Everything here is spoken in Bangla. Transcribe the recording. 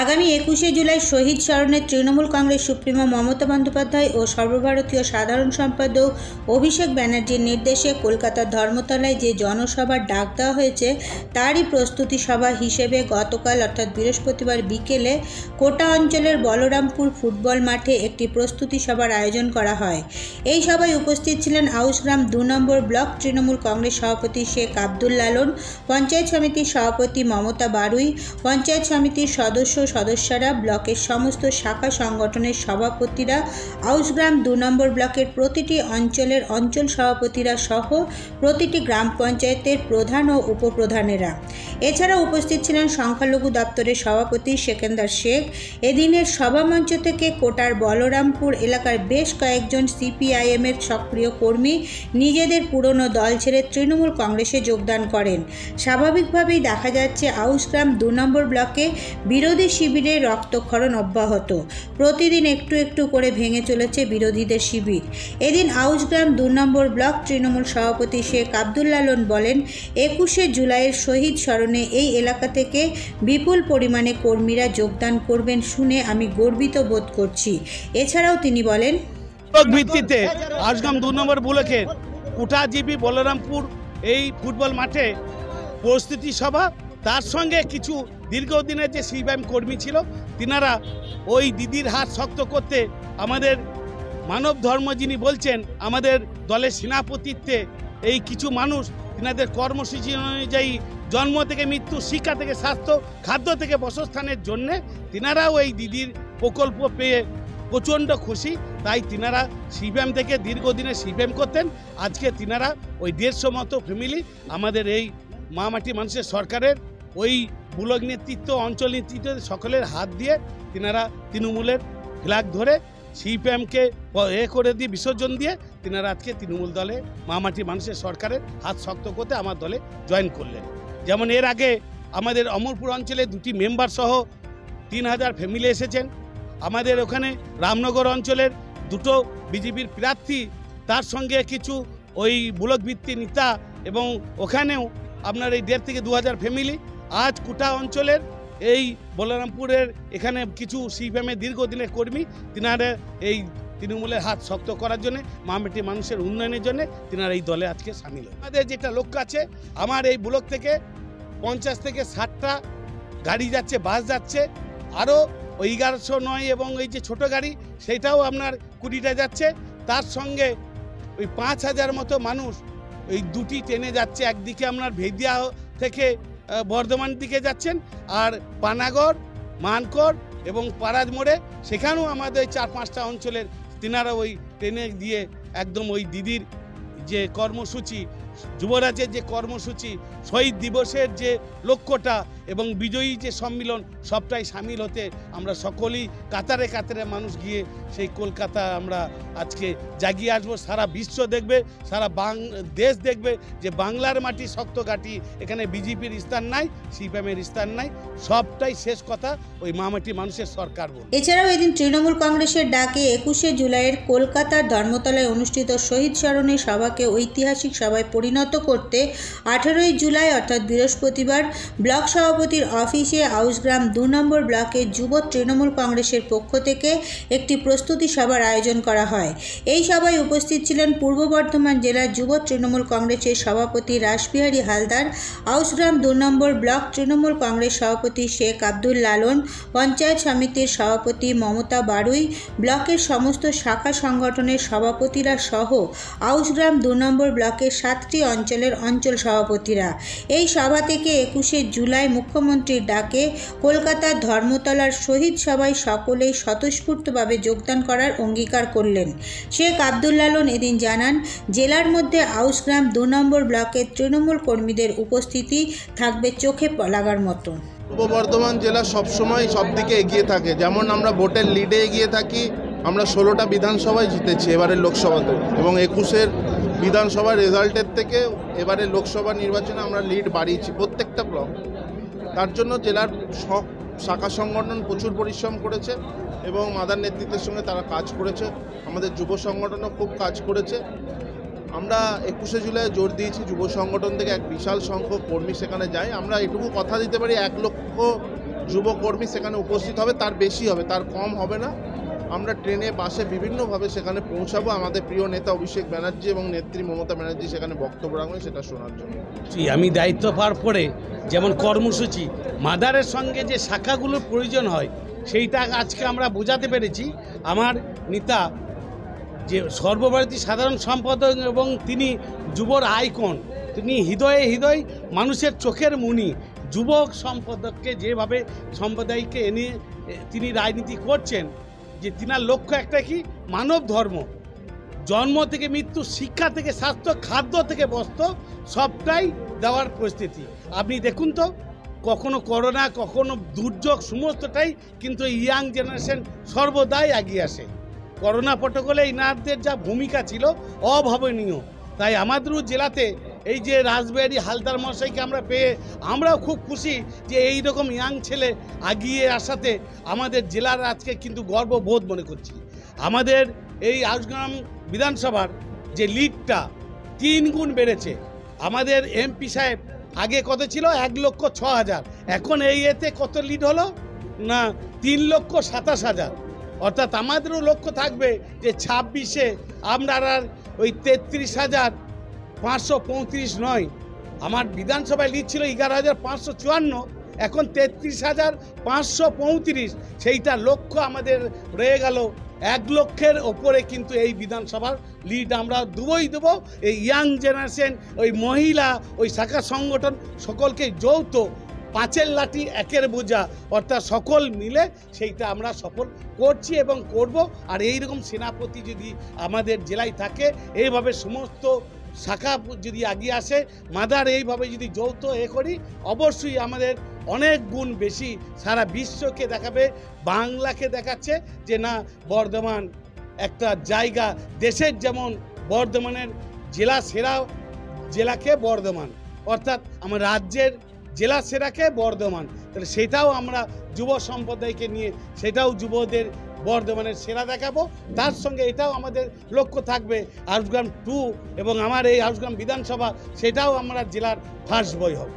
আগামী 21শে জুলাই শহীদ স্মরণে তৃণমূল কংগ্রেস সুপ্রিমো মমতা বন্দ্যোপাধ্যায় ও সর্বভারতীয় সাধারণ সম্পাদক অভিষেক ব্যানার্জির নির্দেশে কলকাতার ধর্মতলায় যে জনসভার ডাক দেওয়া হয়েছে তারই প্রস্তুতি সভা হিসেবে গতকাল অর্থাৎ বৃহস্পতিবার বিকেলে কোটা অঞ্চলের বলরামপুর ফুটবল মাঠে একটি প্রস্তুতি সভার আয়োজন করা হয়। এই সভায় উপস্থিত ছিলেন আউশগ্রাম 2 নম্বর ব্লক তৃণমূল কংগ্রেস সভাপতি শেখ আব্দুল লালন, পঞ্চায়েত সমিতির সভাপতি মমতা বারুই, পঞ্চায়েত সমিতির সদস্যরা, ব্লকের সমস্ত শাখা সংগঠনের সভাপতিরা, আউশগ্রাম 2 নম্বর ব্লকের প্রতিটি অঞ্চলের অঞ্চল সভাপতিরা সহ প্রতিটি গ্রাম পঞ্চায়েতের প্রধান ও উপপ্রধানেরা। এছাড়া উপস্থিত ছিলেন সংখ্যালঘু দপ্তরের সভাপতি সেকেন্দার শেখ। এদিনের সভামঞ্চ থেকে কোটার বলরামপুর এলাকার বেশ কয়েকজন সিপিআইএমের সক্রিয় কর্মী নিজেদের পুরনো দল ছেড়ে তৃণমূল কংগ্রেসে যোগদান করেন। স্বাভাবিকভাবেই দেখা যাচ্ছে আউশগ্রাম 2 নম্বর ব্লকে বিরোধী শিবিরে রক্তক্ষরণ অব্যাহত। প্রতিদিন একটু একটু করে ভেঙে চলেছে বিরোধীদের শিবির। এদিন আউশগ্রাম 2 নম্বর ব্লক তৃণমূল সভাপতি শেখ আব্দুল লালন বলেন, 21শে জুলাইয়ের শহীদ স্মরণে এই এলাকা থেকে বিপুল পরিমাণে কর্মীরা যোগদান করবেন শুনে আমি গর্বিত বোধ করছি। এছাড়াও তিনি বলেন, ভিত্তিতে আউশগ্রাম 2 নম্বর ব্লকের কোটা জিপি বলরামপুর এই ফুটবল মাঠে প্রস্তুতি সভা, তার সঙ্গে কিছু দীর্ঘদিনের যে সিপিআইএম কর্মী ছিল তিনারা ওই দিদির হাত শক্ত করতে আমাদের মানব ধর্ম যিনি বলছেন আমাদের দলের সেনাপতিত্বে এই কিছু মানুষ তিনাদের কর্মসূচি অনুযায়ী জন্ম থেকে মৃত্যু, শিক্ষা থেকে স্বাস্থ্য, খাদ্য থেকে বাসস্থানের জন্যে তিনারাও এই দিদির প্রকল্প পেয়ে প্রচণ্ড খুশি। তাই তিনারা সিপিএম থেকে দীর্ঘদিনের সিপিএম করতেন, আজকে তিনারা ওই 150 মতো ফ্যামিলি আমাদের এই মামাটি মানুষের সরকারের ওই ব্লক নেতৃত্ব, অঞ্চল নেতৃত্ব সকলের হাত দিয়ে তিনারা তৃণমূলের ফ্ল্যাগ ধরে সিপিএমকে করে দিয়ে বিসর্জন দিয়ে তিনারা আজকে তৃণমূল দলে মামাটি মানুষের সরকারের হাত শক্ত করতে আমার দলে জয়েন করলেন। যেমন এর আগে আমাদের অমরপুর অঞ্চলে 2টি মেম্বার সহ 3000 ফ্যামিলি এসেছেন। আমাদের ওখানে রামনগর অঞ্চলের 2টো বিজেপির প্রার্থী, তার সঙ্গে কিছু ওই ব্লক ভিত্তি নেতা এবং ওখানেও আপনার এই 1.5 থেকে 2000 ফ্যামিলি। আজ কোটা অঞ্চলের এই বলরামপুরের এখানে কিছু সিপিএমের দীর্ঘদিনের কর্মী তিনারা এই তৃণমূলের হাত শক্ত করার জন্য, মামাটি মানুষের উন্নয়নের জন্য তিনারা এই দলে আজকে সামিল হয়। আমাদের যেটা লক্ষ্য আছে, আমার এই ব্লক থেকে 50 থেকে 60টা গাড়ি যাচ্ছে, বাস যাচ্ছে, আরও ওই 1109 এবং এই যে ছোট গাড়ি সেইটাও আপনার 20টা যাচ্ছে। তার সঙ্গে ওই 5000 মতো মানুষ ওই 2টি ট্রেনে যাচ্ছে। একদিকে আপনার ভেদিয়া থেকে বর্ধমান দিকে যাচ্ছেন, আর পানাগড়, মানকড় এবং পাড়াজ মোড়ে সেখানেও আমাদের 4-5টা অঞ্চলের তিনারা ওই ট্রেনে দিয়ে একদম ওই দিদির যে কর্মসূচি, যুবরাজের যে কর্মসূচি, শহীদ দিবসের যে লক্ষ্যটা এবং বিজয়ী যে সম্মিলন সবটাই সামিল হতে আমরা সকলেই কাতারে কাতারে মানুষ গিয়ে সেই কলকাতা আমরা আজকে জাগিয়ে আসবো। সারা বিশ্ব দেখবে, সারা দেশ দেখবে যে বাংলার মাটি শক্ত ঘাঁটি, এখানে বিজেপির স্থান নাই, সিপিএমের স্থান নাই, সবটাই শেষ কথা ওই মামাটি মানুষের সরকার বলে। এছাড়াও এদিন তৃণমূল কংগ্রেসের ডাকে 21শে জুলাইয়ের কলকাতার ধর্মতলায় অনুষ্ঠিত শহীদ স্মরণে সভাকে ঐতিহাসিক সভায় পরিণত করতে 18ই জুলাই অর্থাৎ বৃহস্পতিবার ব্লক সভাপতির অফিসে আউশগ্রাম 2 নম্বর ব্লকের যুব তৃণমূল কংগ্রেসের পক্ষ থেকে একটি প্রস্তুতি সভার আয়োজন করা হয়। এই সভায় উপস্থিত ছিলেন পূর্ব বর্ধমান জেলার যুব তৃণমূল কংগ্রেসের সভাপতি রাসবিহারী হালদার, আউশগ্রাম 2 নম্বর ব্লক তৃণমূল কংগ্রেস সভাপতি শেখ আব্দুল লালন, পঞ্চায়েত সমিতির সভাপতি মমতা বারুই, ব্লকের সমস্ত শাখা সংগঠনের সভাপতিরা সহ আউশগ্রাম 2 নম্বর ব্লকের 7টি অঞ্চলের অঞ্চল সভাপতিরা। এই সভা থেকে 21শে জুলাই মুখ্যমন্ত্রীর ডাকে কলকাতার ধর্মতলার শহীদ সভায় সকলেই স্বতঃস্ফূর্তভাবে যোগদান করার অঙ্গীকার করলেন। শেখ আব্দুল লালন এদিন জানান, জেলার মধ্যে আউশগ্রাম 2 নম্বর ব্লকের তৃণমূল কর্মীদের উপস্থিতি থাকবে চোখে লাগার মতো। পূর্ব বর্ধমান জেলা সবসময় সব দিকে এগিয়ে থাকে, যেমন আমরা ভোটের লিডে এগিয়ে থাকি। আমরা 16টা বিধানসভায় জিতেছি এবারের লোকসভাতে, এবং 21-এর বিধানসভার রেজাল্টের থেকে এবারে লোকসভা নির্বাচনে আমরা লিড বাড়িয়েছি প্রত্যেকটা ব্লক। তার জন্য জেলার শাখা সংগঠন প্রচুর পরিশ্রম করেছে এবং মাদার নেতৃত্বের সঙ্গে তারা কাজ করেছে। আমাদের যুব সংগঠনও খুব কাজ করেছে। আমরা 21শে জুলাই জোর দিয়েছি যুব সংগঠন থেকে এক বিশাল সংখ্যক কর্মী সেখানে যায়। আমরা এটুকু কথা দিতে পারি, 1 লক্ষ যুবকর্মী সেখানে উপস্থিত হবে, তার বেশি হবে, তার কম হবে না। আমরা ট্রেনে বাসে বিভিন্নভাবে সেখানে পৌঁছাবো আমাদের প্রিয় নেতা অভিষেক ব্যানার্জি এবং নেত্রী মমতা ব্যানার্জি সেখানে বক্তব্য রাখবেন সেটা শোনার জন্য। আমি দায়িত্ব পাওয়ার পরে যেমন কর্মসূচি মাদারের সঙ্গে যে শাখাগুলোর প্রয়োজন হয় সেইটা আজকে আমরা বোঝাতে পেরেছি। আমার নেতা যে সর্বভারতীয় সাধারণ সম্পাদক এবং তিনি যুবর আইকন, তিনি হৃদয়ে হৃদয় মানুষের চোখের মণি, যুবক সম্পাদককে যেভাবে সম্প্রদায়কে এনে তিনি রাজনীতি করছেন, যে তিনার লক্ষ্য একটা কি, মানব ধর্ম, জন্ম থেকে মৃত্যু, শিক্ষা থেকে স্বাস্থ্য, খাদ্য থেকে বস্ত্র সবটাই দেওয়ার পরিস্থিতি। আপনি দেখুন তো, কখনো করোনা, কখনো দুর্যোগ, সমস্তটাই কিন্তু ইয়াং জেনারেশন সর্বদাই এগিয়ে আসে। করোনা প্রটোকলে ইনারদের যা ভূমিকা ছিল অভাবনীয়। তাই আমাদেরও জেলাতে এই যে রাসবিহারী হালদার মশাইকে আমরা পেয়ে আমরাও খুব খুশি যে এই রকম ইয়াং ছেলে এগিয়ে আসাতে আমাদের জেলার আজকে কিন্তু গর্ববোধ মনে করছি। আমাদের এই আউসগ্রাম বিধানসভার যে লিডটা 3 গুণ বেড়েছে। আমাদের এমপি সাহেব আগে কত ছিল, 1,06,000, এখন এই এতে কত লিড হলো না 3,27,000। অর্থাৎ আমাদেরও লক্ষ্য থাকবে যে 26-এ আমরা আর ওই 33,535 নয়, আমার বিধানসভায় লিড ছিল 11,554, এখন 33,535, সেইটা লক্ষ্য আমাদের রয়ে গেল। 1 লক্ষের ওপরে কিন্তু এই বিধানসভার লিড আমরা দেবো। এই ইয়াং জেনারেশন, ওই মহিলা, ওই শাখা সংগঠন সকলকে যৌথ 5-এর লাঠি 1-এর বোঝা, অর্থাৎ সকল মিলে সেইটা আমরা সফল করছি এবং করব। আর এই রকম সেনাপতি যদি আমাদের জেলায় থাকে, এইভাবে সমস্ত শাখা যদি এগিয়ে আসে, মাদার এইভাবে যদি যৌথ করি, অবশ্যই আমাদের অনেক গুণ বেশি সারা বিশ্বকে দেখাবে। বাংলাকে দেখাচ্ছে যে না, বর্ধমান একটা জায়গা, দেশের যেমন বর্ধমানের জেলা সেরা জেলাকে বর্ধমান, অর্থাৎ আমার রাজ্যের জেলা সেরাকে বর্ধমান। তাহলে সেটাও আমরা যুব সম্প্রদায়কে নিয়ে সেটাও যুবদের বর্ধমানের সেরা দেখাবো। তার সঙ্গে এটাও আমাদের লক্ষ্য থাকবে আউসগ্রাম 2 এবং আমার এই আউসগ্রাম বিধানসভা, সেটাও আমরা জেলার ফার্স্ট বয় হব।